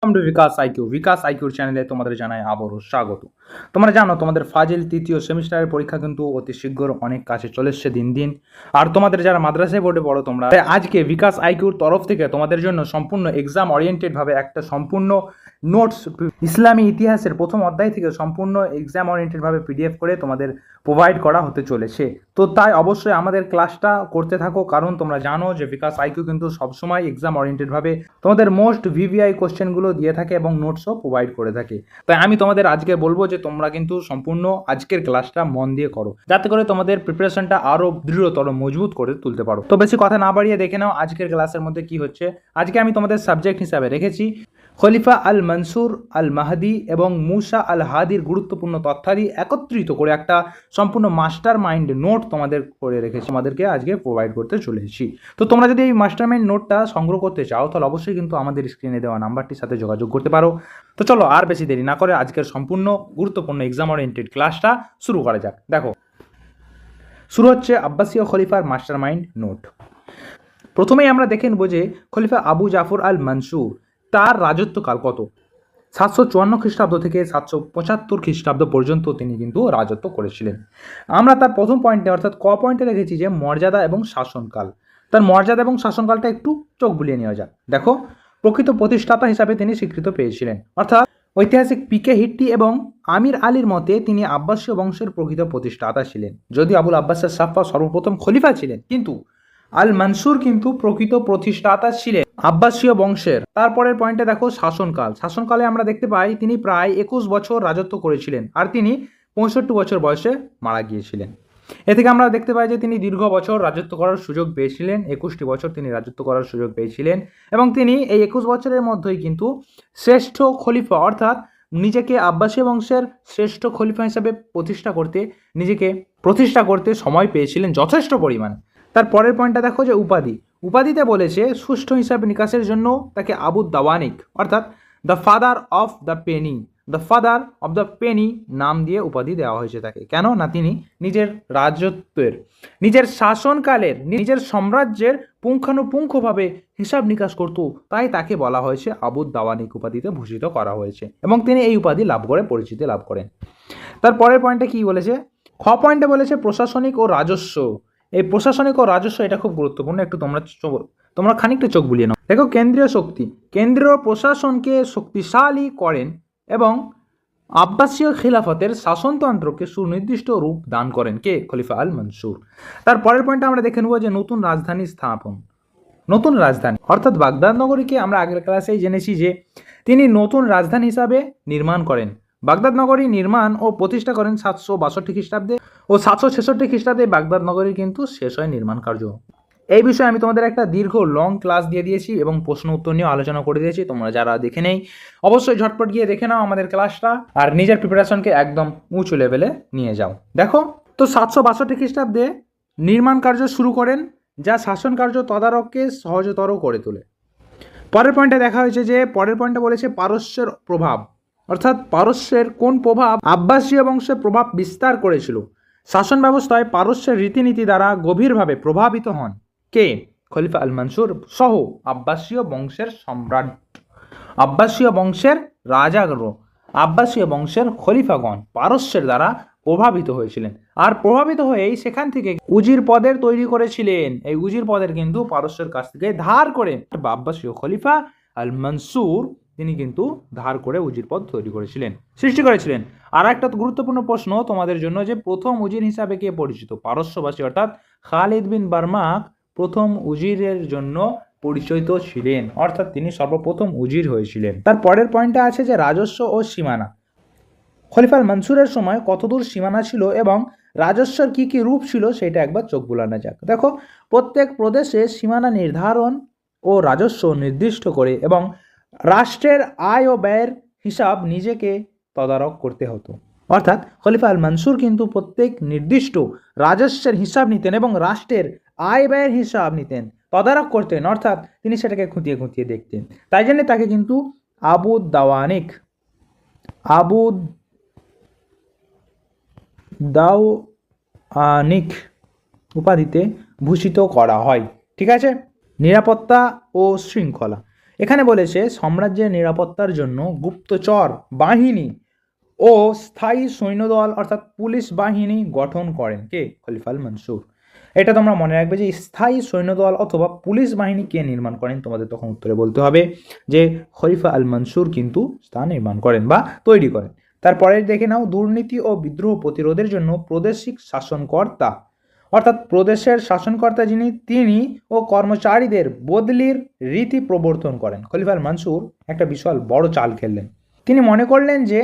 Welcome to বিকাশ আইকিউর চ্যানেলে তোমাদের জানাই আবারও স্বাগত। তোমরা জানো তোমাদের ফাজিল তৃতীয় সেমিস্টারের পরীক্ষা কিন্তু অতি শীঘ্র অনেক কাছে চলে এসছে দিন দিন। আর তোমাদের যারা মাদ্রাসায় বোর্ডে পড়ো তোমরা, আজকে বিকাশ আইকিউর তরফ থেকে তোমাদের জন্য সম্পূর্ণ এক্সাম ওরিয়েন্টেড ভাবে একটা সম্পূর্ণ নোটস ইসলামী ইতিহাসের প্রথম অধ্যায় থেকে সম্পূর্ণ এক্সাম ওরিয়েন্টেড ভাবে পিডিএফ করে তোমাদের প্রোভাইড করা হতে চলেছে। তো তাই অবশ্যই আমাদের ক্লাসটা করতে থাকো, কারণ তোমরা জানো যে বিকাশ আইকিউ কিন্তু সবসময় এক্সাম ওরিয়েন্টেড ভাবে তোমাদের মোস্ট ভিভিআই কোশ্চেনগুলো দিয়ে থাকে এবং নোটসও প্রোভাইড করে থাকে। তাই আমি তোমাদের আজকে বলবো যে তোমরা কিন্তু সম্পূর্ণ আজকের ক্লাসটা মন দিয়ে করো, যাতে করে তোমাদের প্রিপারেশনটা আরও দৃঢ়তর মজবুত করে তুলতে পারো। তো বেশি কথা না বাড়িয়ে দেখে নাও আজকের ক্লাসের মধ্যে কি হচ্ছে। আজকে আমি তোমাদের সাবজেক্ট হিসাবে রেখেছি খলিফা আল মনসুর আল মাহদি এবং মুসা আল হাদির গুরুত্বপূর্ণ তথ্যাদি একত্রিত করে একটা সম্পূর্ণ মাস্টার মাইন্ড নোট তোমাদের করে রেখেছি, আমাদেরকে আজকে প্রোভাইড করতে চলেছি। তো তোমরা যদি এই মাস্টার মাইন্ড নোটটা সংগ্রহ করতে চাও তাহলে অবশ্যই কিন্তু আমাদের স্ক্রিনে দেওয়া নাম্বারটির সাথে যোগাযোগ করতে পারো। তো চলো আর বেশি দেরি না করে আজকের সম্পূর্ণ গুরুত্বপূর্ণ এক্সাম ওরিয়েন্টেড ক্লাসটা শুরু করা যাক। দেখো, শুরু হচ্ছে আব্বাসীয় খলিফার মাস্টার মাইন্ড নোট। প্রথমেই আমরা দেখে নেব যে খলিফা আবু জাফর আল মনসুর তার রাজত্বকাল কত। 754 খ্রিস্টাব্দ থেকে 775 খ্রিস্টাব্দ পর্যন্ত তিনি কিন্তু রাজত্ব করেছিলেন। আমরা তার প্রথম পয়েন্টে অর্থাৎ ক পয়েন্টে রেখেছি যে মর্যাদা এবং শাসনকাল। তার মর্যাদা এবং শাসনকালটা একটু চোখ বুলিয়ে নেওয়া যাক। দেখো, প্রকৃত প্রতিষ্ঠাতা হিসাবে তিনি স্বীকৃত পেয়েছিলেন, অর্থাৎ ঐতিহাসিক পিকে হিট্টি এবং আমির আলীর মতে তিনি আব্বাসীয় বংশের প্রকৃত প্রতিষ্ঠাতা ছিলেন। যদিও আবুল আব্বাসের সাফা সর্বপ্রথম খলিফা ছিলেন, কিন্তু আল মনসুর কিন্তু প্রকৃত প্রতিষ্ঠাতা ছিলেন আব্বাসীয় বংশের। তারপরের পয়েন্টে দেখো শাসনকালে আমরা দেখতে পাই তিনি প্রায় 21 বছর রাজত্ব করেছিলেন, আর তিনি 65 বছর বয়সে মারা গিয়েছিলেন। এ থেকে আমরা দেখতে পাই যে তিনি দীর্ঘ বছর রাজত্ব করার সুযোগ পেয়েছিলেন, 21টি বছর তিনি রাজত্ব করার সুযোগ পেয়েছিলেন, এবং তিনি এই 21 বছরের মধ্যেই কিন্তু শ্রেষ্ঠ খলিফা অর্থাৎ নিজেকে আব্বাসীয় বংশের শ্রেষ্ঠ খলিফা হিসাবে নিজেকে প্রতিষ্ঠা করতে সময় পেয়েছিলেন যথেষ্ট পরিমাণ। তার পরের পয়েন্টটা দেখো যে উপাধিতে বলেছে সুষ্ঠু হিসাব নিকাশের জন্য তাকে আবু দাওয়ানিক অর্থাৎ the father of the Penney নাম দিয়ে উপাধি দেওয়া হয়েছে তাকে। কেন না, তিনি নিজের শাসনকালের নিজের সাম্রাজ্যের পুঙ্খানুপুঙ্খভাবে হিসাব নিকাশ করত, তাই তাকে বলা হয়েছে আবু দাওয়ানিক উপাধিতে ভূষিত করা হয়েছে এবং তিনি এই উপাধি লাভ করে পরিচিতি লাভ করেন। তার পরের পয়েন্টে কি বলেছে, খ পয়েন্টে বলেছে প্রশাসনিক ও রাজস্ব। এই প্রশাসনিক ও রাজস্ব এটা খুব গুরুত্বপূর্ণ, একটু তোমরা খানিকটা চোখ বুলিয়ে নাও। দেখো, কেন্দ্রীয় প্রশাসনকে শক্তিশালী করেন এবং আব্বাসীয় খিলাফতের শাসনতন্ত্রকে সুনির্দিষ্ট রূপ দান করেন কে? খলিফা আল মনসুর। তার পরের পয়েন্টে আমরা দেখে নেব যে নতুন রাজধানী অর্থাৎ বাগদাদ নগরীকে আমরা আগের ক্লাসেই জেনেছি যে তিনি নতুন রাজধানী হিসাবে নির্মাণ করেন। বাগদাদ নগরী নির্মাণ ও প্রতিষ্ঠা করেন 762 খ্রিস্টাব্দে ও 766 খ্রিস্টাব্দে বাগদাদ নগরীর কিন্তু শেষ হয় নির্মাণ কার্য। এই বিষয়ে আমি তোমাদের একটা দীর্ঘ লং ক্লাস দিয়ে দিয়েছি এবং প্রশ্ন উত্তর নিয়েও আলোচনা করে দিয়েছি। তোমরা যারা দেখে নেই অবশ্যই ঝটপট গিয়ে দেখে নাও আমাদের ক্লাসটা, আর নিজের প্রিপারেশনকে একদম উঁচু লেভেলে নিয়ে যাও। দেখো, তো 762 খ্রিস্টাব্দে নির্মাণ কার্য শুরু করেন, যা শাসন কার্য তদারককে সহজতর করে তোলে। পরের পয়েন্টে দেখা হয়েছে যে বলেছে পারস্যের প্রভাব, অর্থাৎ পারস্যের কোন প্রভাব আব্বাসীয় বংশের প্রভাব বিস্তার করেছিল। শাসন ব্যবস্থায় পারস্যের রীতিনীতি দ্বারা গভীরভাবে প্রভাবিত হন কে? খলিফা আল মনসুর সহ আব্বাসীয় বংশের সম্রাট, আব্বাসীয় বংশের রাজাগণ, আব্বাসীয় বংশের খলিফাগণ পারস্যের দ্বারা প্রভাবিত হয়েছিলেন, আর প্রভাবিত হয়েই সেখান থেকে উজির পদের তৈরি করেছিলেন। এই উজির পদের কিন্তু পারস্যের কাছ থেকে ধার করে আব্বাসীয় খলিফা আল মনসুর তিনি কিন্তু ধার করে উজির পদ সৃষ্টি করেছিলেন। আর একটা গুরুত্বপূর্ণ প্রশ্ন তোমাদের জন্য যে প্রথম উজির হিসাবে কে পরিচিত? পারস্যবাসী অর্থাৎ খালিদ বিন বারমাক প্রথম উজিরের জন্য পরিচিত ছিলেন, অর্থাৎ তিনি সর্বপ্রথম উজির হয়েছিলেন। তার পরের পয়েন্টটা আছে যে রাজস্ব ও সীমানা। খলিফা আল মনসুরের সময় কতদূর সীমানা ছিল এবং রাজস্বের কি কি রূপ ছিল সেটা একবার চোখ বুলানো যাক। দেখো, প্রত্যেক প্রদেশে সীমানা নির্ধারণ ও রাজস্ব নির্দিষ্ট করে এবং রাষ্ট্রের আয় ও ব্যয়ের হিসাব নিজেকে তদারক করতে হতো। অর্থাৎ খলিফা আল মনসুর কিন্তু প্রত্যেক নির্দিষ্ট রাজস্বের হিসাব নিতেন এবং রাষ্ট্রের আয় ব্যয়ের হিসাব নিতেন, তদারক করতেন, অর্থাৎ তিনি সেটাকে খুঁটিয়ে দেখতেন। তাই জন্য তাকে কিন্তু আবু দাওয়ানিক উপাধিতে ভূষিত করা হয়। ঠিক আছে, নিরাপত্তা ও শৃঙ্খলা। এখানে বলেছে সাম্রাজ্যের নিরাপত্তার জন্য গুপ্তচর বাহিনী ও স্থায়ী সৈন্যদল অর্থাৎ পুলিশ বাহিনী গঠন করেন কে? খলিফা আল মনসুর। এটা তোমরা মনে রাখবে যে স্থায়ী সৈন্যদল অথবা পুলিশ বাহিনী কে নির্মাণ করেন, তোমাদের তখন উত্তরে বলতে হবে যে খলিফা আল মনসুর কিন্তু তা নির্মাণ করেন বা তৈরি করেন। তারপরে দেখে নাও, দুর্নীতি ও বিদ্রোহ প্রতিরোধের জন্য প্রাদেশিক শাসনকর্তা অর্থাৎ প্রদেশের শাসনকর্তা যিনি, তিনি ও কর্মচারীদের বদলির রীতি প্রবর্তন করেন। খলিফা আল মনসুর একটা বিশাল বড় চাল খেললেন। তিনি মনে করলেন যে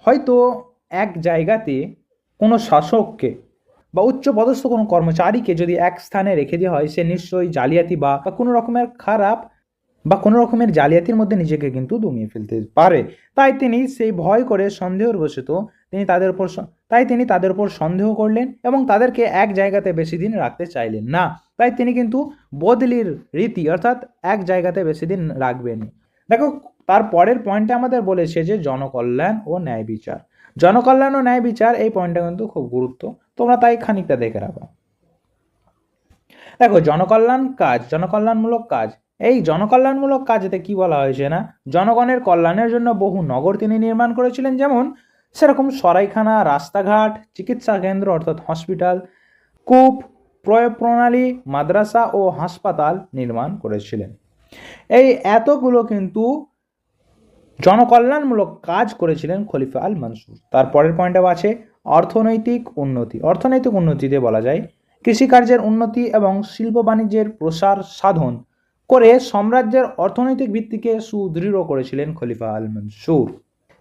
হয়তো এক জায়গাতে কোনো শাসককে বা উচ্চপদস্থ কোনো কর্মচারীকে যদি এক স্থানে রেখে দেওয়া হয়, সে নিশ্চয়ই জালিয়াতি বা কোনো রকমের খারাপ বা কোনো রকমের জালিয়াতির মধ্যে নিজেকে কিন্তু দমিয়ে ফেলতে পারে। তাই তিনি সেই ভয় করে সন্দেহের বশত তিনি তাদের উপর সন্দেহ করলেন এবং তাদেরকে এক জায়গাতে বেশি দিন রাখতে চাইলেন না। তাই তিনি কিন্তু বদলির রীতি অর্থাৎ এক জায়গাতে বেশি দিন রাখবেন। দেখো, তার পরের পয়েন্টে আমাদের বলেছে যে জনকল্যাণ ও ন্যায় বিচার। জনকল্যাণ ও ন্যায় বিচার এই পয়েন্টটা কিন্তু খুব গুরুত্ব, তোমরা তাই খানিকটা দেখে রাখো। দেখো, জনকল্যাণমূলক কাজ, এই জনকল্যাণমূলক কাজেতে কি বলা হয়েছে না, জনগণের কল্যাণের জন্য বহু নগর তিনি নির্মাণ করেছিলেন, যেমন সেরকম সরাইখানা, রাস্তাঘাট, চিকিৎসা কেন্দ্র অর্থাৎ হসপিটাল, কূপ, প্রয়োগ প্রণালী, মাদ্রাসা ও হাসপাতাল নির্মাণ করেছিলেন। এই এতগুলো কিন্তু জনকল্যাণমূলক কাজ করেছিলেন খলিফা আল মনসুর। তারপরের পয়েন্টে আছে অর্থনৈতিক উন্নতি। অর্থনৈতিক উন্নতিতে বলা যায় কৃষিকার্যের উন্নতি এবং শিল্প বাণিজ্যের প্রসার সাধন করে সাম্রাজ্যের অর্থনৈতিক ভিত্তিকে সুদৃঢ় করেছিলেন খলিফা আল মনসুর।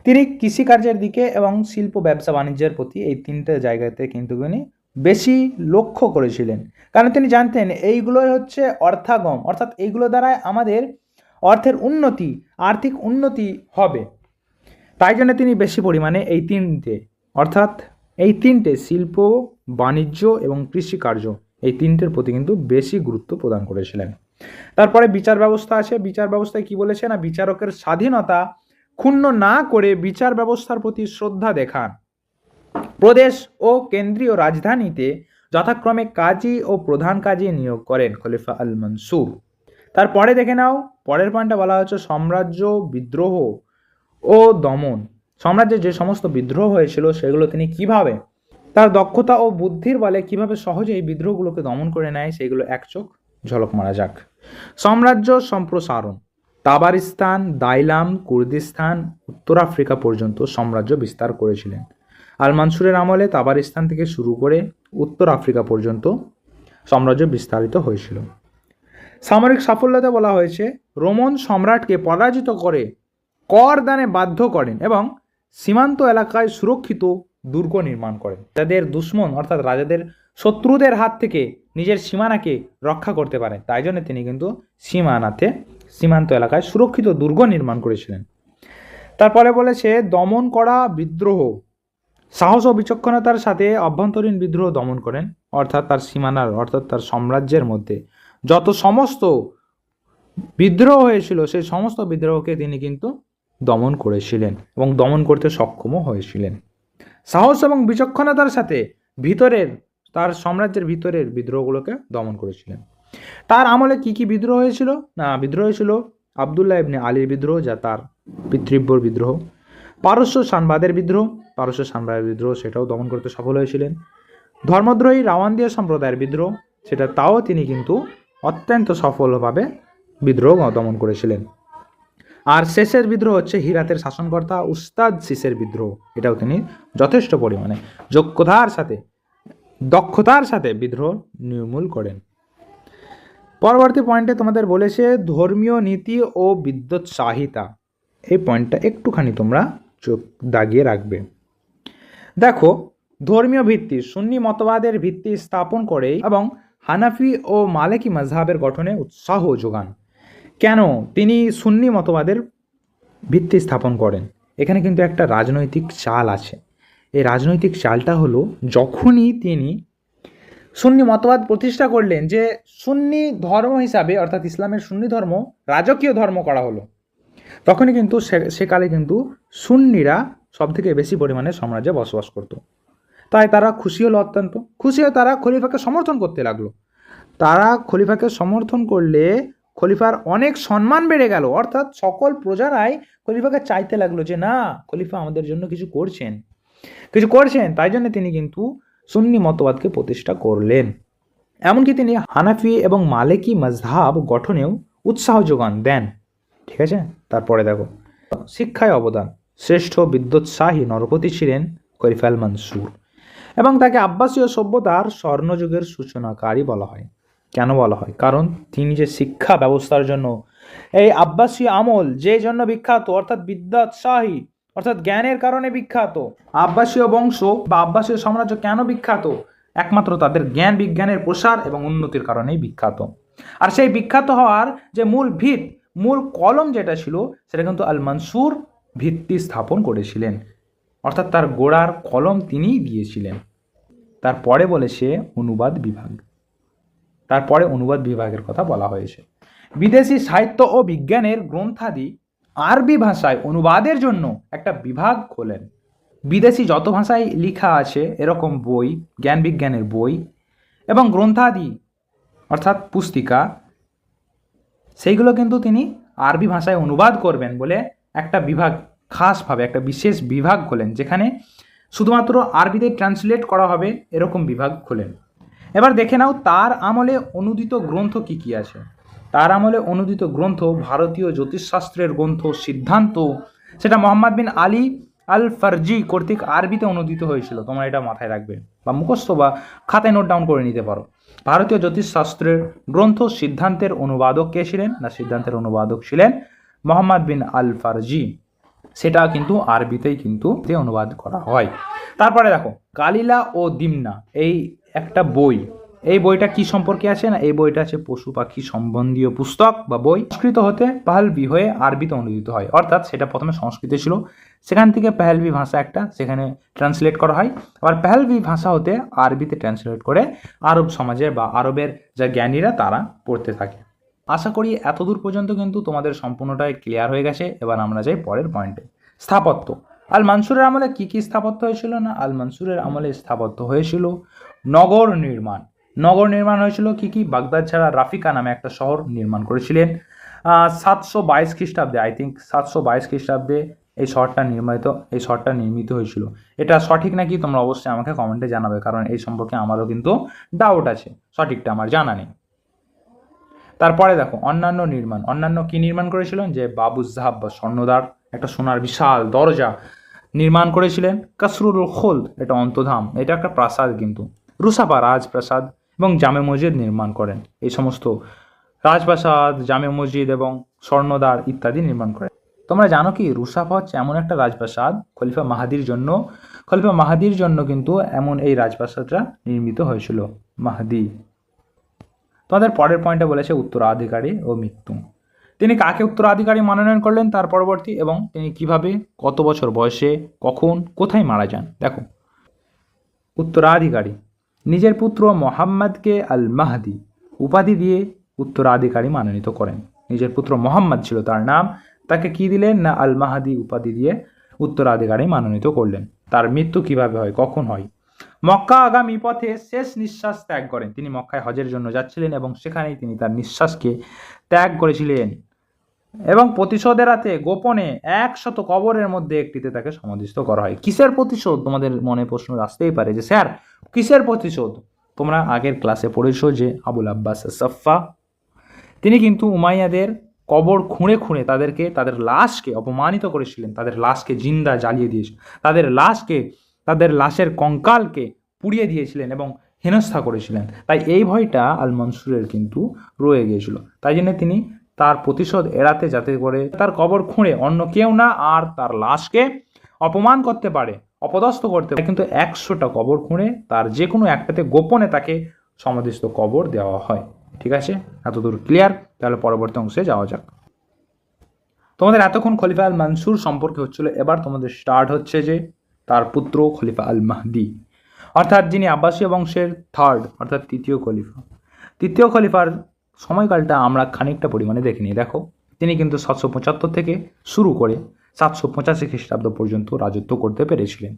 তিনি কৃষিকার্যের দিকে এবং শিল্প ব্যবসা বাণিজ্যের প্রতি এই তিনটে জায়গাতে কিন্তু তিনি বেশি লক্ষ্য করেছিলেন, কারণ তিনি জানতেন এইগুলোই হচ্ছে অর্থাগম, অর্থাৎ এইগুলো দ্বারাই আমাদের অর্থের উন্নতি, আর্থিক উন্নতি হবে। তাই জন্য তিনি বেশি পরিমাণে এই তিনটে শিল্প, বাণিজ্য এবং কৃষিকার্য এই তিনটের প্রতি কিন্তু বেশি গুরুত্ব প্রদান করেছিলেন। তারপরে বিচার ব্যবস্থা আছে। বিচার ব্যবস্থায় কি বলেছে না, বিচারকের স্বাধীনতা ক্ষুণ্ণ না করে বিচার ব্যবস্থার প্রতি শ্রদ্ধা দেখান। প্রদেশ ও কেন্দ্রীয় রাজধানীতে যথাক্রমে কাজী ও প্রধান কাজী নিয়োগ করেন খলিফা আল মনসুর। তারপরে দেখে নাও, পরের পয়েন্টটা বলা হচ্ছে সাম্রাজ্য বিদ্রোহ ও দমন। সাম্রাজ্যে যে সমস্ত বিদ্রোহ হয়েছিল সেগুলো তিনি কিভাবে তার দক্ষতা ও বুদ্ধির বলে কিভাবে সহজে এই বিদ্রোহগুলোকে দমন করে নেয়, সেগুলো এক চোখ ঝলক মারা যাক। সাম্রাজ্য সম্প্রসারণ। তাবারিস্তান, দাইলাম, কুর্দিস্তান, উত্তর আফ্রিকা পর্যন্ত সাম্রাজ্য বিস্তার করেছিলেন। আল মনসুরের আমলে তাবারিস্তান থেকে শুরু করে উত্তর আফ্রিকা পর্যন্ত সাম্রাজ্য বিস্তারিত হয়েছিল। সামরিক সাফল্যতে বলা হয়েছে রোমান সম্রাটকে পরাজিত করে কর দানে বাধ্য করেন এবং সীমান্ত এলাকায় সুরক্ষিত দুর্গ নির্মাণ করেন। তাদের দুশ্মন অর্থাৎ রাজাদের শত্রুদের হাত থেকে নিজের সীমানাকে রক্ষা করতে পারেন, তাই জন্য তিনি কিন্তু সীমান্ত এলাকায় সুরক্ষিত দুর্গ নির্মাণ করেছিলেন। তারপরে বলেছে দমন করা বিদ্রোহ। সাহস ও বিচক্ষণতার সাথে অভ্যন্তরীণ বিদ্রোহ দমন করেন, অর্থাৎ তার সীমানার অর্থাৎ তার সাম্রাজ্যের মধ্যে যত সমস্ত বিদ্রোহ হয়েছিল সেই সমস্ত বিদ্রোহকে তিনি কিন্তু দমন করেছিলেন এবং দমন করতে সক্ষমও হয়েছিলেন। সাহস এবং বিচক্ষণতার সাথে তার সাম্রাজ্যের ভিতরের বিদ্রোহগুলোকে দমন করেছিলেন। তার আমলে কি কি বিদ্রোহ হয়েছিল না, বিদ্রোহ হয়েছিল আবদুল্লাহ ইবনে আলীর বিদ্রোহ, যা তার পিতৃব্যর বিদ্রোহ। পারস্য সানবাদের বিদ্রোহ সেটাও দমন করতে সফল হয়েছিলেন। ধর্মদ্রোহী রাওয়ান্দিয়া সম্প্রদায়ের বিদ্রোহ, তাও তিনি কিন্তু অত্যন্ত সফলভাবে বিদ্রোহ দমন করেছিলেন। আর শেষের বিদ্রোহ হচ্ছে হিরাতের শাসনকর্তা উস্তাদ সিসের বিদ্রোহ, এটাও তিনি যথেষ্ট পরিমাণে দক্ষতার সাথে বিদ্রোহ নির্মূল করেন। পরবর্তী পয়েন্টে তোমাদের বলেছে ধর্মীয় নীতি ও বিদ্যোৎসাহিতা। এই পয়েন্টটা একটুখানি তোমরা চোখ দাগিয়ে রাখবে। দেখো, ধর্মীয় ভিত্তি, সুন্নি মতবাদের ভিত্তি স্থাপন করে এবং হানাফি ও মালিকি মাযহাবের গঠনে উৎসাহ যোগান। কেন তিনি সুন্নি মতবাদের ভিত্তি স্থাপন করেন? এখানে কিন্তু একটা রাজনৈতিক চাল আছে। এই রাজনৈতিক চালটা হলো, যখনই তিনি সুন্নি মতবাদ প্রতিষ্ঠা করলেন যে সুন্নি ধর্ম হিসাবে অর্থাৎ ইসলামের সুন্নি ধর্ম রাজকীয় ধর্ম করা হলো, তখনই কিন্তু সেকালে কিন্তু সুন্নিরা সব থেকে বেশি পরিমাণে সাম্রাজ্যে বসবাস করত। তাই তারা খুশি হলো, অত্যন্ত খুশি হয়ে তারা খলিফাকে সমর্থন করতে লাগলো। তারা খলিফাকে সমর্থন করলে খলিফার অনেক সম্মান বেড়ে গেল, অর্থাৎ সকল প্রজারাই খলিফাকে চাইতে লাগলো যে না, খলিফা আমাদের জন্য কিছু করছেন, তাই জন্য তিনি কিন্তু সুন্নি মতবাদকে প্রতিষ্ঠা করলেন। এমনকি তিনি হানাফি এবং মালিকি মাজহাব গঠনেও উৎসাহ যোগান দেন। ঠিক আছে, তারপরে দেখো শিক্ষায় অবদান। শ্রেষ্ঠ বিদ্যোৎসাহী নরপতি ছিলেন খলিফা আল মানসুর এবং তাকে আব্বাসীয় সভ্যতার স্বর্ণযুগের সূচনাকারী বলা হয়। কেন বলা হয়? কারণ তিনি যে শিক্ষা ব্যবস্থার জন্য, এই আব্বাসীয় আমল যে জন্য বিখ্যাত, অর্থাৎ বিদ্যোৎসাহী অর্থাৎ জ্ঞানের কারণে বিখ্যাত। আব্বাসীয় বংশ বা আব্বাসীয় সাম্রাজ্য কেন বিখ্যাত? একমাত্র তাদের জ্ঞান বিজ্ঞানের প্রসার এবং উন্নতির কারণেই বিখ্যাত। আর সেই বিখ্যাত হওয়ার যে মূল কলম যেটা ছিল, সেটা কিন্তু আল মানসুর ভিত্তি স্থাপন করেছিলেন, অর্থাৎ তার গোড়ার কলম তিনিই দিয়েছিলেন। তারপরে বলেছে অনুবাদ বিভাগের কথা বলা হয়েছে। বিদেশি সাহিত্য ও বিজ্ঞানের গ্রন্থাদি আরবি ভাষায় অনুবাদের জন্য একটা বিভাগ খোলেন। বিদেশি যত ভাষায় লেখা আছে এরকম বই, জ্ঞান বিজ্ঞানের বই এবং গ্রন্থাদি অর্থাৎ পুস্তিকা, সেইগুলো কিন্তু তিনি আরবি ভাষায় অনুবাদ করবেন বলে একটা বিভাগ, খাসভাবে একটা বিশেষ বিভাগ খোলেন, যেখানে শুধুমাত্র আরবিতে ট্রান্সলেট করা হবে এরকম বিভাগ খোলেন। এবার দেখে নাও তার আমলে অনুদিত গ্রন্থ কি কি আছে। তার আমলে অনুদিত গ্রন্থ ভারতীয় জ্যোতিষশাস্ত্রের গ্রন্থ সিদ্ধান্ত, সেটা মোহাম্মদ বিন আলী আল ফারজি কর্তৃক আরবিতে অনুদিত হয়েছিল। তোমরা এটা মাথায় রাখবে বা মুখস্থ বা খাতায় নোট ডাউন করে নিতে পারো। ভারতীয় জ্যোতিষশাস্ত্রের গ্রন্থ সিদ্ধান্তের অনুবাদক কে ছিলেন? না, সিদ্ধান্তের অনুবাদক ছিলেন মোহাম্মদ বিন আল ফারজি। সেটা কিন্তু আরবিতেই কিন্তু অনুবাদ করা হয়। তারপরে দেখো কালিলা ও দিমনা, এই একটা বই। এই বইটা কি সম্পর্কে আছে? না, এই বইটা আছে পশু পাখি সম্বন্ধীয় পুস্তক বা বই। সংস্কৃত হতে পাহলভি হয়ে আরবিতে অনুদিত হয়, অর্থাৎ সেটা প্রথমে সংস্কৃতে ছিল, সেখান থেকে পাহলভি ভাষা একটা সেখানে ট্রান্সলেট করা হয়। আবার পাহলভি ভাষা হতে আরবিতে ট্রান্সলেট করে আরব সমাজের বা আরবের যা জ্ঞানীরা তারা পড়তে থাকে। আশা করি এতদূর পর্যন্ত কিন্তু তোমাদের সম্পূর্ণটাই ক্লিয়ার হয়ে গেছে। এবার আমরা যাই পরের পয়েন্টে। স্থাপত্য। আল মানসুরের আমলে কি কি স্থাপত্য হয়েছিল? না, আল মানসুরের আমলে স্থাপত্য হয়েছিল নগর নির্মাণ হয়েছিল কি কি? বাগদাদ ছাড়া রাফিকা নামে একটা শহর নির্মাণ করেছিলেন 722 খ্রিস্টাব্দে। আই থিঙ্ক 722 খ্রিস্টাব্দে এই শহরটা নির্মিত হয়েছিল। এটা সঠিক নাকি তোমরা অবশ্যই আমাকে কমেন্টে জানাবে, কারণ এই সম্পর্কে আমারও কিন্তু ডাউট আছে, সঠিকটা আমার জানা নেই। তারপরে দেখো অন্যান্য কি নির্মাণ করেছিলেন? যে বাবুজ জাহাব বা স্বর্ণদ্বার, একটা সোনার বিশাল দরজা নির্মাণ করেছিলেন। কাসরুল খোলদ, এটা অন্তধাম, এটা একটা প্রাসাদ কিন্তু। রুসাফা রাজপ্রাসাদ এবং জামে মসজিদ নির্মাণ করেন। এই সমস্ত রাজপ্রাসাদ, জামে মসজিদ এবং স্বর্ণদ্বার ইত্যাদি নির্মাণ করেন। তোমরা জানো কি রুসাফা হচ্ছে এমন একটা রাজপ্রাসাদ খলিফা মাহাদির জন্য কিন্তু এমন এই রাজপ্রাসাদটা নির্মিত হয়েছিল। মাহদি। তোমাদের পরের পয়েন্টে বলেছে উত্তরাধিকারী ও মৃত্যু। তিনি কাকে উত্তরাধিকারী মনোনয়ন করলেন তার পরবর্তী, এবং তিনি কিভাবে, কত বছর বয়সে, কখন, কোথায় মারা যান। দেখো উত্তরাধিকারী, নিজের পুত্র মোহাম্মদকে আল মাহদি উপাধি দিয়ে উত্তরাধিকারী মনোনীত করেন। নিজের পুত্র মোহাম্মদ ছিল তার নাম, তাকে কি দিলেন? না, আল মাহদি উপাধি দিয়ে উত্তরাধিকারী মনোনীত করলেন। তার মৃত্যু কিভাবে হয়, কখন হয়? মক্কা আগামী পথে শেষ নিঃশ্বাস ত্যাগ করেন। তিনি মক্কায় হজের জন্য যাচ্ছিলেন এবং সেখানেই তিনি তার নিঃশ্বাসকে ত্যাগ করেছিলেন, এবং প্রতিশোধের রাতে গোপনে 100 কবরের মধ্যে একটিতে তাকে সমাধিস্থ করা হয়। কিসের প্রতিশোধ? তোমাদের মনে প্রশ্ন আসতেই পারে যে স্যার কিসের প্রতিশোধ? তোমরা আগের ক্লাসে পড়েছো যে আবুল আব্বাস সাফা, তিনি কিন্তু উমাইয়াদের কবর খুঁড়ে তাদের লাশকে অপমানিত করেছিলেন, তাদের লাশকে জিন্দা জ্বালিয়ে দিয়েছিলেন, তাদের লাশের কঙ্কালকে পুড়িয়ে দিয়েছিলেন এবং হেনস্থা করেছিলেন। তাই এই ভয়টা আল মানসুরের কিন্তু রয়ে গিয়েছিল। তাই জন্য তিনি তার প্রতিশোধ এড়াতে, যাতে করে তার কবর খুঁড়ে অন্য কেউ না আর তার লাশকে অপমান করতে পারে, অপদস্থ করতে পারে, কিন্তু 100টা কবর খুঁড়ে তার যে কোনো একটাতে গোপনে তাকে সমাধিস্থ কবর দেওয়া হয়। ঠিক আছে, এতদূর ক্লিয়ার? তাহলে পরবর্তী অংশে যাওয়া যাক। তোমাদের এতক্ষণ খলিফা আল মানসুর সম্পর্কে হচ্ছিল, এবার তোমাদের স্টার্ট হচ্ছে যে তার পুত্র খলিফা আল মাহদি, অর্থাৎ যিনি আব্বাসীয় বংশের তৃতীয় খলিফার সময়কালটা আমরা খানিকটা পরিমাণে দেখে নিই। দেখো তিনি কিন্তু 775 থেকে শুরু করে 785 খ্রিস্টাব্দ পর্যন্ত রাজত্ব করতে পেরেছিলেন।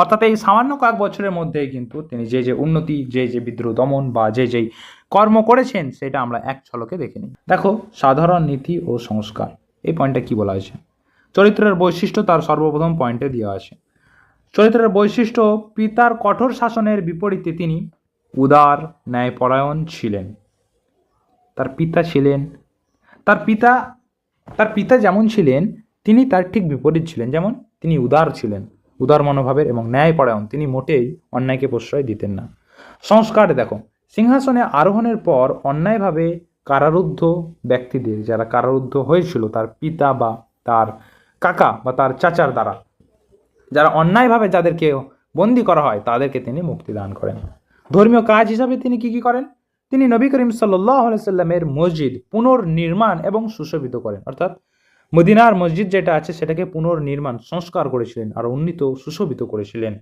অর্থাৎ এই সামান্য কয়েক বছরের মধ্যেই কিন্তু তিনি যে উন্নতি, যে বিদ্রোহ দমন বা যেই কর্ম করেছেন সেটা আমরা এক ঝলকে দেখে নিই। দেখো, সাধারণ নীতি ও সংস্কার, এই পয়েন্টটা কি বলা হয়েছে? চরিত্রের বৈশিষ্ট্য তার সর্বপ্রথম পয়েন্টে দেওয়া আছে। চরিত্রের বৈশিষ্ট্য: পিতার কঠোর শাসনের বিপরীতে তিনি উদার, ন্যায়পরায়ণ ছিলেন। তার পিতা যেমন ছিলেন তিনি তার ঠিক বিপরীত ছিলেন। যেমন তিনি উদার ছিলেন, উদার মনোভাবের এবং ন্যায়পরায়ণ, তিনি মোটেই অন্যায়কে প্রশ্রয় দিতেন না। সংস্কার দেখো, সিংহাসনে আরোহণের পর অন্যায়ভাবে কারারুদ্ধ ব্যক্তিদের, যারা কারারুদ্ধ হয়েছিল তার পিতা বা তার কাকা বা তার চাচার দ্বারা, যারা অন্যায়ভাবে যাদেরকে বন্দী করা হয় তাদেরকে তিনি মুক্তি দান করেন। ধর্মীয় কাজ হিসাবে তিনি কি করেন? তিনি নবী করিম সাল্লাল্লাহু আলাইহি সাল্লামের মসজিদ পুনর্নির্মাণ এবং সুশোভিত করেন। অর্থাৎ মদিনার মসজিদ যেটা আছে সেটাকে পুনর্নির্মাণ, সংস্কার করেছিলেন আর উন্নীত সুশোভিত করেছিলেন।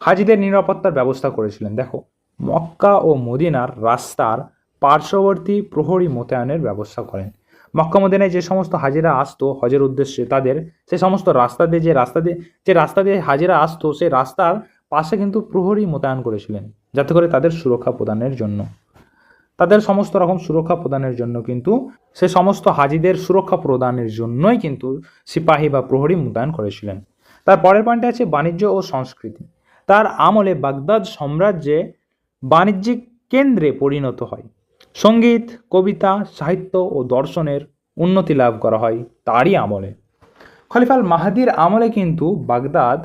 হাজিদের নিরাপত্তার ব্যবস্থা করেছিলেন। দেখো, মক্কা ও মদিনার রাস্তার পার্শ্ববর্তী প্রহরী মোতায়েনের ব্যবস্থা করেন। মক্কা মদিনায় যে সমস্ত হাজিরা আসতো হজের উদ্দেশ্যে, তাদের সে সমস্ত যে রাস্তা দিয়ে হাজিরা আসতো সেই রাস্তার পাশে কিন্তু প্রহরী মোতায়েন করেছিলেন, যাতে করে তাদের সুরক্ষা প্রদানের জন্য, তাদের সমস্ত রকম সুরক্ষা প্রদানের জন্য কিন্তু সে সমস্ত হাজিদের সুরক্ষা প্রদানের জন্যই কিন্তু সিপাহী বা প্রহরী মোতায়েন করেছিলেন। তার পরের পয়েন্টে আছে বাণিজ্য ও সংস্কৃতি। তার আমলে বাগদাদ সাম্রাজ্যে বাণিজ্যিক কেন্দ্রে পরিণত হয়। সঙ্গীত, কবিতা, সাহিত্য ও দর্শনের উন্নতি লাভ করা হয় তারই আমলে। খলিফা আল মাহদির আমলে কিন্তু বাগদাদ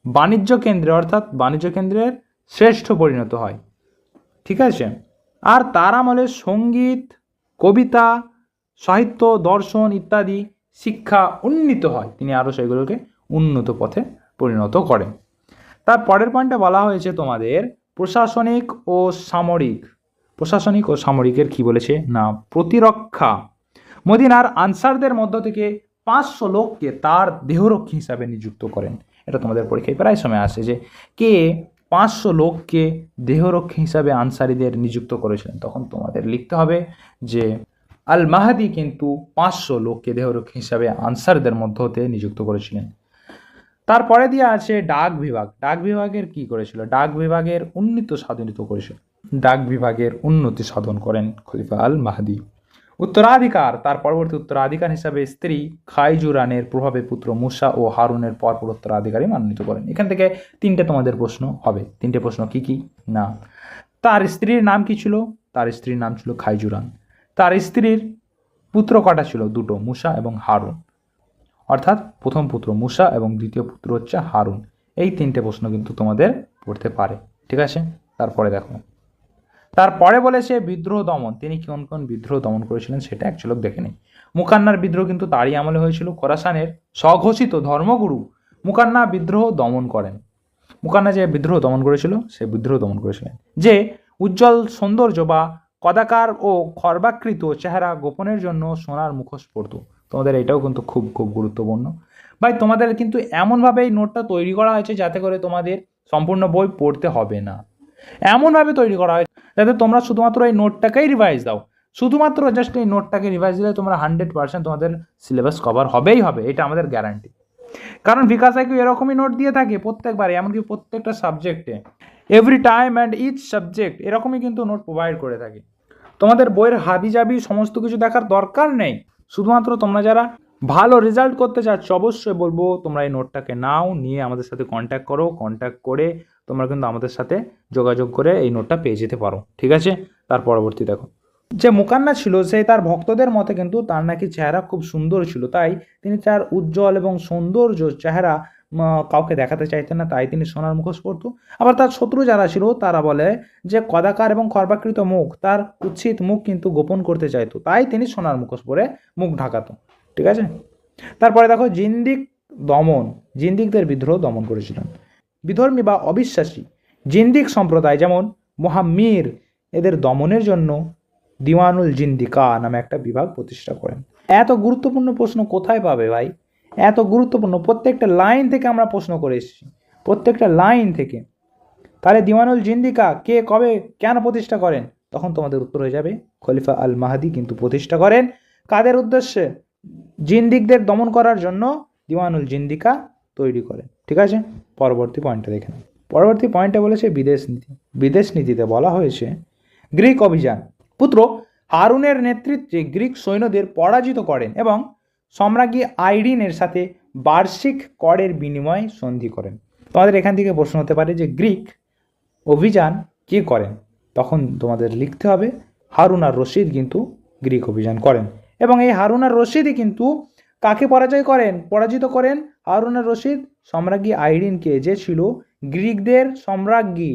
বাণিজ্য কেন্দ্রে, অর্থাৎ বাণিজ্য কেন্দ্রের শ্রেষ্ঠ পরিণত হয়। ঠিক আছে? আর তার আমলে সঙ্গীত, কবিতা, সাহিত্য, দর্শন ইত্যাদি শিক্ষা উন্নীত হয়, তিনি আরও সেগুলোকে উন্নত পথে পরিণত করেন। তার পরের পয়েন্টে বলা হয়েছে তোমাদের প্রশাসনিক ও সামরিকের কি বলেছে না, প্রতিরক্ষা। মদিনার আনসারদের মধ্য থেকে 500 লোককে তার দেহরক্ষী হিসাবে নিযুক্ত করেন। এটা তোমাদের পরীক্ষায় প্রায় সময় আসে যে কে 500 লোককে দেহরক্ষী হিসাবে আনসারীদের নিযুক্ত করেছিলেন, তখন তোমাদের লিখতে হবে যে আল মাহাদি কিন্তু 500 লোককে দেহরক্ষী হিসাবে আনসারদের মধ্য হতে নিযুক্ত করেছিলেন। তারপরে দিয়ে আছে ডাক বিভাগ। ডাক বিভাগের কি করেছিল? ডাক বিভাগের উন্নতি সাধন করেন খলিফা আল মাহদি। উত্তরাধিকার, তার পরবর্তী উত্তরাধিকার হিসাবে স্ত্রী খাইজুরানের প্রভাবে পুত্র মুসা ও হারুনের পরপর উত্তরাধিকারী মনোনীত করেন। এখান থেকে 3টে তোমাদের প্রশ্ন হবে। 3টে প্রশ্ন কি না, তার স্ত্রীর নাম কি ছিল? তার স্ত্রীর নাম ছিল খাইজুরান। তার স্ত্রীর পুত্র কটা ছিল? 2টো, মুসা এবং হারুন। অর্থাৎ প্রথম পুত্র মুসা এবং দ্বিতীয় পুত্র হচ্ছে হারুন। এই 3টে প্রশ্ন কিন্তু তোমাদের পড়তে পারে। ঠিক আছে? তারপরে দেখো, তারপরে বলেছে বিদ্রোহ দমন। তিনি কোন বিদ্রোহ দমন করেছিলেন সেটা এক ঝলক দেখে নিই। মুকান্নার বিদ্রোহ কিন্তু তারই আমলে হয়েছিল। খোরাসানের স্বঘোষিত ধর্মগুরু মুকান্না বিদ্রোহ দমন করেন। মুকান্না যে বিদ্রোহ দমন করেছিল সে বিদ্রোহ দমন করেছিলেন। যে উজ্জ্বল সৌন্দর্য বা কদাকার ও খর্বাকৃত চেহারা গোপনের জন্য সোনার মুখোশ পরত। তোমাদের এটাও কিন্তু খুব গুরুত্বপূর্ণ ভাই। তোমাদের কিন্তু এমনভাবে এই নোটটা তৈরি করা হয়েছে যাতে করে তোমাদের সম্পূর্ণ বই পড়তে হবে না, এমনভাবে তৈরি করা হয়েছে যাতে তোমরা শুধুমাত্র এই নোটটাকেই রিভাইজ দাও। শুধুমাত্র জাস্ট এই নোটটাকে রিভাইজ দিলে তোমরা 100% তোমাদের সিলেবাস কভার হবেই হবে, এটা আমাদের গ্যারান্টি। কারণ বিকাশ আইকিউ এরকমই নোট দিয়ে থাকে প্রত্যেকবারে, এমনকি প্রত্যেকটা সাবজেক্টে, every time and each subject এরকমই কিন্তু নোট প্রোভাইড করে থাকে। তোমাদের বইয়ের হাবিজাবি সমস্ত কিছু দেখার দরকার নেই। শুধুমাত্র তোমরা যারা ভালো রেজাল্ট করতে চাচ্ছ অবশ্যই বলবো তোমরা এই নোটটাকে নাও, নিয়ে আমাদের সাথে কন্ট্যাক্ট করো। কন্ট্যাক্ট করে তোমরা কিন্তু আমাদের সাথে যোগাযোগ করে এই নোটটা পেয়ে যেতে পারো। ঠিক আছে? তার পরবর্তী দেখো, যে মুকান্না ছিল সে তার ভক্তদের মতে কিন্তু তার নাকি চেহারা খুব সুন্দর ছিল, তাই তিনি তার উজ্জ্বল এবং সৌন্দর্য চেহারা কাউকে দেখাতে চাইতেন না, তাই তিনি সোনার মুখোশ পরত। আবার তার শত্রু যারা ছিল তারা বলে যে কদাকার এবং খর্বাকৃত মুখ, তার কুৎসিত মুখ কিন্তু গোপন করতে চাইতো, তাই তিনি সোনার মুখোশ পরে মুখ ঢাকাতো। ঠিক আছে? তারপরে দেখো জিন্দিকদের বিদ্রোহ দমন করেছিলেন। বিধর্মী বা অবিশ্বাসী জিন্দিক সম্প্রদায় যেমন মোহাম্মির, এদের দমনের জন্য দিওয়ানুল জিন্দিকা নামে একটা বিভাগ প্রতিষ্ঠা করেন। এত গুরুত্বপূর্ণ প্রশ্ন কোথায় পাবে ভাই? এত গুরুত্বপূর্ণ প্রত্যেকটা লাইন থেকে আমরা প্রশ্ন করে এসেছি, প্রত্যেকটা লাইন থেকে। তাহলে দিওয়ানুল জিন্দিকা কে, কবে, কেন প্রতিষ্ঠা করেন? তখন তোমাদের উত্তর হয়ে যাবে খলিফা আল মাহদি কিন্তু প্রতিষ্ঠা করেন। কাদের উদ্দেশ্যে? জিন্দিকদের দমন করার জন্য দিওয়ানুল জিন্দিকা তৈরি করেন। ঠিক আছে, পরবর্তী পয়েন্টটা দেখে নিন। পরবর্তী পয়েন্টে বলেছে বিদেশ নীতি। বিদেশ নীতিতে বলা হয়েছে গ্রিক অভিযান। পুত্র হারুনের নেতৃত্বে গ্রিক সৈন্যদের পরাজিত করেন এবং সম্রাজ্ঞী আইরিনের সাথে বার্ষিক করের বিনিময় সন্ধি করেন। তোমাদের এখান থেকে প্রশ্ন হতে পারে যে গ্রিক অভিযান কে করেন, তখন তোমাদের লিখতে হবে হারুন আর রশিদ কিন্তু গ্রিক অভিযান করেন। এবং এই হারুন আর রশিদই কিন্তু কাকে পরাজিত করেন হারুন আর রশিদ সম্রাজ্ঞী আইরিনকে, যে ছিল গ্রিকদের সম্রাজ্ঞী।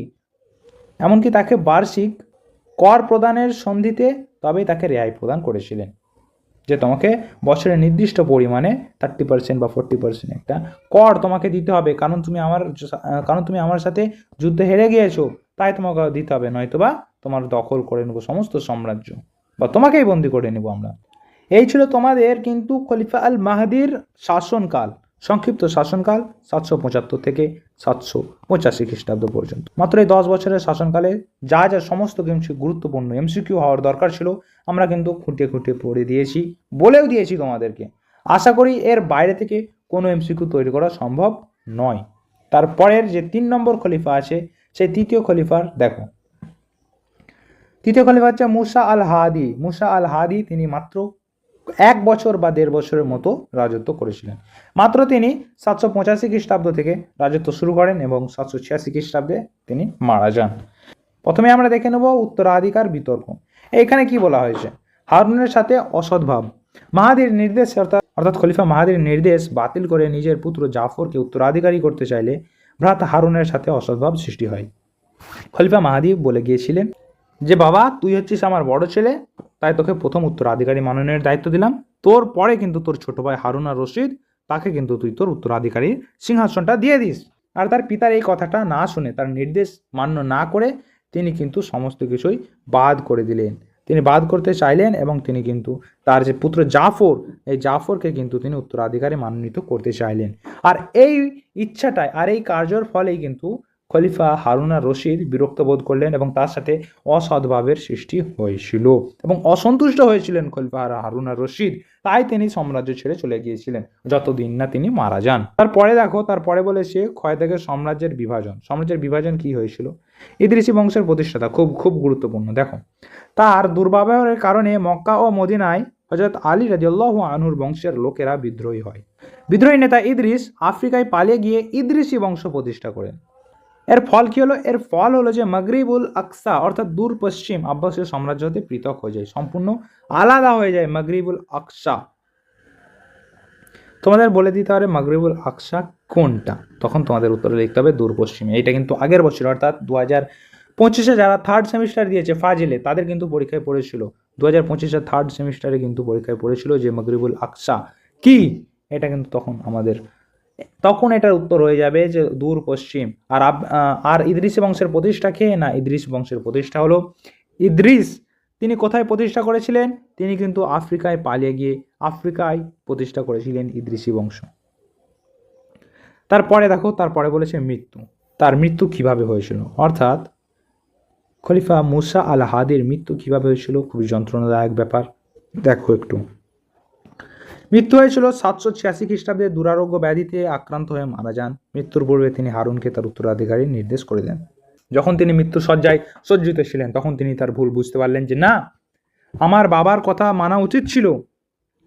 এমনকি তাকে বার্ষিক কর প্রদানের সন্ধিতে তবেই তাকে রেহাই প্রদান করেছিলেন, যে তোমাকে বছরের নির্দিষ্ট পরিমাণে 30% বা 40% একটা কর তোমাকে দিতে হবে, কারণ তুমি আমার সাথে যুদ্ধে হেরে গিয়েছো, তাই তোমাকে দিতে হবে, নয়তোবা তোমার দখল করে নেবো সমস্ত সাম্রাজ্য বা তোমাকেই বন্দি করে নেব আমরা। এই ছিল তোমাদের কিন্তু খলিফা আল মাহদির শাসনকাল, সংক্ষিপ্ত শাসনকাল 775 থেকে 785 খ্রিস্টাব্দ পর্যন্ত। মাত্র এই 10 বছরের শাসনকালে যা যা সমস্ত কিছু গুরুত্বপূর্ণ এমসিকিউ হওয়ার দরকার ছিল আমরা কিন্তু খুঁটিয়ে খুঁটিয়ে পড়ে দিয়েছি, বলেও দিয়েছি তোমাদেরকে। আশা করি এর বাইরে থেকে কোনো এমসিকিউ তৈরি করা সম্ভব নয়। তারপরের যে 3 নম্বর খলিফা আছে, সেই তৃতীয় খলিফার দেখো, তৃতীয় খলিফা হচ্ছে মুসা আল হাদি। মুসা আল হাদি তিনি মাত্র 1 বছর বা 1.5 বছরের মতো রাজত্ব করেছিলেন। মাত্র তিনি 785 খ্রিস্টাব্দ থেকে রাজত্ব শুরু করেন এবং 786 খ্রিস্টাব্দে তিনি মারা যান। প্রথমে আমরা দেখে নেব উত্তরাধিকার বিতর্ক। এখানে কি বলা হয়েছে, হারুনের সাথে অসদ্ভাব। মাহাদির নির্দেশ অর্থাৎ খলিফা মাহাদির নির্দেশ বাতিল করে নিজের পুত্র জাফরকে উত্তরাধিকারী করতে চাইলে ভ্রাতা হারুনের সাথে অসদ্ভাব সৃষ্টি হয়। খলিফা মাহাদি বলে গিয়েছিলেন যে বাবা, তুই হচ্ছিস আমার বড় ছেলে, তাই তোকে প্রথম উত্তরাধিকারী মনোনয়নের দায়িত্ব দিলাম, তোর পরে কিন্তু তোর ছোট ভাই হারুন আর রশিদ, তাকে কিন্তু তুই তোর উত্তরাধিকারী সিংহাসনটা দিয়ে দিস। আর তার পিতার এই কথাটা না শুনে, তার নির্দেশ মান্য না করে তিনি কিন্তু সমস্ত কিছুই বাদ করে দিলেন। তিনি বাদ করতে চাইলেন এবং তিনি কিন্তু তার যে পুত্র জাফর, এই জাফরকে কিন্তু তিনি উত্তরাধিকারী মনোনীত করতে চাইলেন। আর এই ইচ্ছাটাই আর এই কার্যর ফলেই কিন্তু খলিফা হারুন আর রশিদ বিরক্ত বোধ করলেন এবং তার সাথে অসদ্ভাবের সৃষ্টি হয়েছিল এবং অসন্তুষ্ট হয়েছিলেন খলিফা হারুন আর রশিদ। তাই তিনি সাম্রাজ্য ছেড়ে চলে গিয়েছিলেন যতদিন না তিনি মারা যান। তারপরে দেখো, তারপরে বলেছে ক্ষয় থেকে সাম্রাজ্যের বিভাজন। সাম্রাজ্যের বিভাজন কি হয়েছিল, ইদ্রিসি বংশের প্রতিষ্ঠাতা, খুব খুব গুরুত্বপূর্ণ। দেখো, তার দুর্ব্যবহারের কারণে মক্কা ও মদিনায় হযরত আলী রাদিয়াল্লাহু আনহুর বংশের লোকেরা বিদ্রোহী হয়। বিদ্রোহী নেতা ইদ্রিস আফ্রিকায় পালিয়ে গিয়ে ইদ্রিসি বংশ প্রতিষ্ঠা করেন। এর ফল কি হলো, এর ফল হলো যে মাগরিবুল আকসা অর্থাৎ দূর পশ্চিম আব্বাসীয় সাম্রাজ্য হতে পৃথক হয়ে যায়, সম্পূর্ণ আলাদা হয়ে যায় মাগরিবুল আকসা। তোমাদের বলে দিতে হবে মাগরিবুল আকসা কোনটা, তখন তোমাদের উত্তরে লিখতে হবে দূর পশ্চিমে। এটা কিন্তু আগের বছর অর্থাৎ 2025-এ যারা 3rd সেমিস্টার দিয়েছে ফাজিলে, তাদের কিন্তু পরীক্ষায় পড়েছিল 2025-এর 3rd সেমিস্টারে কিন্তু পরীক্ষায় পড়েছিল যে মাগরিবুল আকসা কি। এটা কিন্তু তখন এটার উত্তর হয়ে যাবে যে দূর পশ্চিম। আর ইদ্রিসি বংশের প্রতিষ্ঠা কে না, ইদ্রিস বংশের প্রতিষ্ঠা হলো ইদ্রিস। তিনি কোথায় প্রতিষ্ঠা করেছিলেন, তিনি কিন্তু আফ্রিকায় পালিয়ে গিয়ে আফ্রিকায় প্রতিষ্ঠা করেছিলেন ইদ্রিসি বংশ। তারপরে দেখো, তারপরে বলেছে মৃত্যু। তার মৃত্যু কিভাবে হয়েছিল, অর্থাৎ খলিফা মুসা আল হাদির মৃত্যু কিভাবে হয়েছিল, খুবই যন্ত্রণাদায়ক ব্যাপার। দেখো একটু, মৃত্যু হয়েছিল 786 খ্রিস্টাব্দে দুরারোগ্য ব্যাধিতে আক্রান্ত হয়ে মারা যান। মৃত্যুর পূর্বে তিনি হারুনকে তার উত্তরাধিকারী নির্দেশ করে দেন। যখন তিনি মৃত্যু সজ্জায় সজ্জিত ছিলেন, তখন তিনি তার ভুল বুঝতে পারলেন যে না, আমার বাবার কথা মানা উচিত ছিল।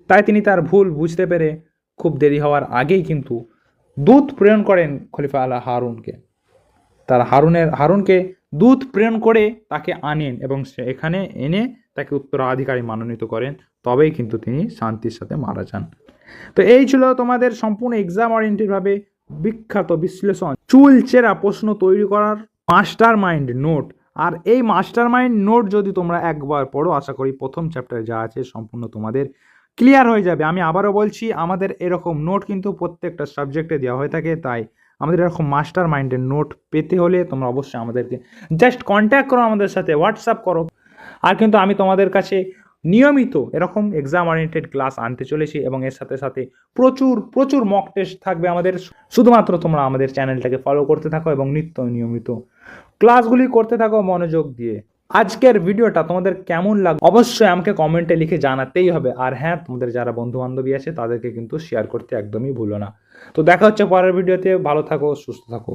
তাই তিনি তার ভুল বুঝতে পেরে খুব দেরি হওয়ার আগেই কিন্তু দূত প্রেরণ করেন খলিফা আল হারুনকে। তার হারুনকে দূত প্রেরণ করে তাকে আনেন এবং সে এখানে এনে তাকে উত্তরাধিকারী মনোনীত করেন, তবেই কিন্তু তিনি শান্তির সাথে মারা যান। তো এই ছিল তোমাদের সম্পূর্ণ এক্সাম ওরিয়েন্টেডভাবে বিখ্যাত বিশ্লেষণ, চুলচেরা প্রশ্ন তৈরি করার মাস্টার মাইন্ড নোট। আর এই মাস্টার মাইন্ড নোট যদি তোমরা একবার পড়ো, আশা করি প্রথম চ্যাপ্টারে যা আছে সম্পূর্ণ তোমাদের ক্লিয়ার হয়ে যাবে। আমি আবারও বলছি, আমাদের এরকম নোট কিন্তু প্রত্যেকটা সাবজেক্টে দেওয়া হয়ে থাকে, তাই আমাদের এরকম মাস্টার মাইন্ডের নোট পেতে হলে তোমরা অবশ্যই আমাদেরকে জাস্ট কন্ট্যাক্ট করো, আমাদের সাথে হোয়াটসঅ্যাপ করো। আর কিন্তু আমি তোমাদের কাছে নিয়মিত এরকম এক্সাম ওরিয়েন্টেড ক্লাস আনতে চলেছি এবং এর সাথে সাথে প্রচুর প্রচুর মক টেস্ট থাকবে আমাদের। শুধুমাত্র তোমরা আমাদের চ্যানেলটাকে ফলো করতে থাকো এবং নিয়মিত ক্লাসগুলি করতে থাকো মনোযোগ দিয়ে। আজকের ভিডিওটা তোমাদের কেমন লাগলো অবশ্যই আমাকে কমেন্টে লিখে জানাতেই হবে। আর হ্যাঁ, তোমাদের যারা বন্ধু বান্ধবী আছে তাদেরকে কিন্তু শেয়ার করতে একদমই ভুলো না। তো দেখা হচ্ছে পরের ভিডিওতে, ভালো থাকো, সুস্থ থাকো।